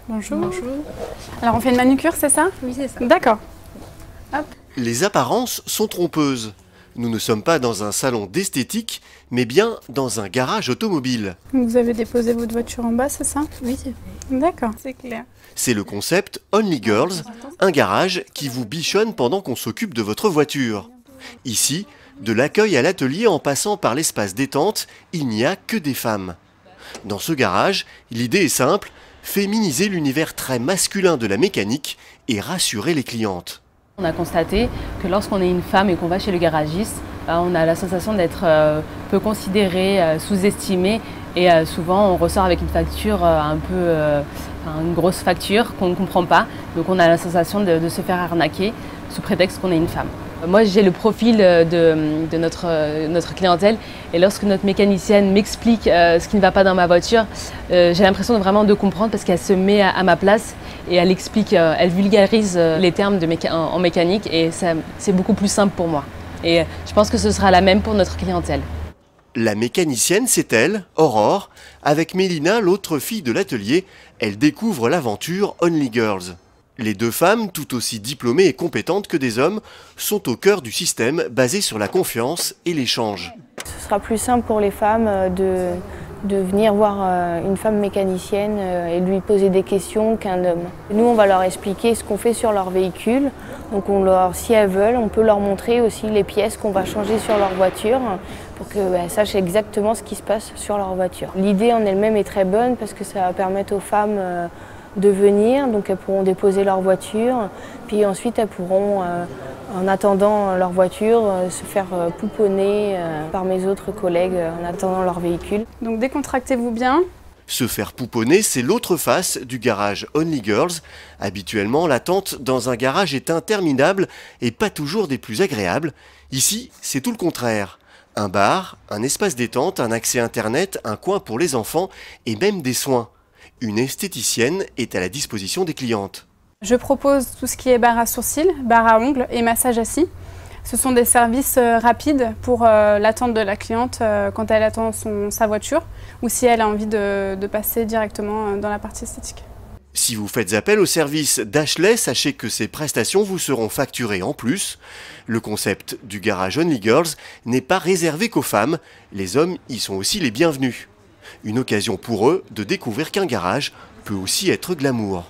Bonjour. Bonjour. Alors on fait une manucure, c'est ça? Oui, c'est ça. D'accord. Les apparences sont trompeuses. Nous ne sommes pas dans un salon d'esthétique, mais bien dans un garage automobile. Vous avez déposé votre voiture en bas, c'est ça? Oui, c'est D'accord, c'est clair. C'est le concept Only Girls, un garage qui vous bichonne pendant qu'on s'occupe de votre voiture. Ici, de l'accueil à l'atelier en passant par l'espace détente, il n'y a que des femmes. Dans ce garage, l'idée est simple, féminiser l'univers très masculin de la mécanique et rassurer les clientes. On a constaté que lorsqu'on est une femme et qu'on va chez le garagiste, on a la sensation d'être peu considéré, sous-estimé et souvent on ressort avec une facture une grosse facture qu'on ne comprend pas. Donc on a la sensation de se faire arnaquer sous prétexte qu'on est une femme. Moi j'ai le profil de notre clientèle et lorsque notre mécanicienne m'explique ce qui ne va pas dans ma voiture, j'ai l'impression vraiment de comprendre parce qu'elle se met à ma place et elle explique, elle vulgarise les termes en mécanique et c'est beaucoup plus simple pour moi. Et je pense que ce sera la même pour notre clientèle. La mécanicienne, c'est elle, Aurore. Avec Mélina, l'autre fille de l'atelier, elle découvre l'aventure Only Girls. Les deux femmes, tout aussi diplômées et compétentes que des hommes, sont au cœur du système basé sur la confiance et l'échange. Ce sera plus simple pour les femmes de venir voir une femme mécanicienne et lui poser des questions qu'un homme. Nous, on va leur expliquer ce qu'on fait sur leur véhicule. Donc si elles veulent, on peut leur montrer aussi les pièces qu'on va changer sur leur voiture pour qu'elles sachent exactement ce qui se passe sur leur voiture. L'idée en elle-même est très bonne parce que ça va permettre aux femmes de venir, donc elles pourront déposer leur voiture, puis ensuite elles pourront, en attendant leur voiture, se faire pouponner par mes autres collègues en attendant leur véhicule. Donc décontractez-vous bien. Se faire pouponner, c'est l'autre face du garage Only Girls. Habituellement, l'attente dans un garage est interminable et pas toujours des plus agréables. Ici, c'est tout le contraire. Un bar, un espace détente, un accès internet, un coin pour les enfants et même des soins. Une esthéticienne est à la disposition des clientes. Je propose tout ce qui est barre à sourcils, barre à ongles et massage assis. Ce sont des services rapides pour l'attente de la cliente quand elle attend sa voiture ou si elle a envie de passer directement dans la partie esthétique. Si vous faites appel au service d'Ashley, sachez que ces prestations vous seront facturées en plus. Le concept du garage Only Girls n'est pas réservé qu'aux femmes, les hommes y sont aussi les bienvenus. Une occasion pour eux de découvrir qu'un garage peut aussi être glamour.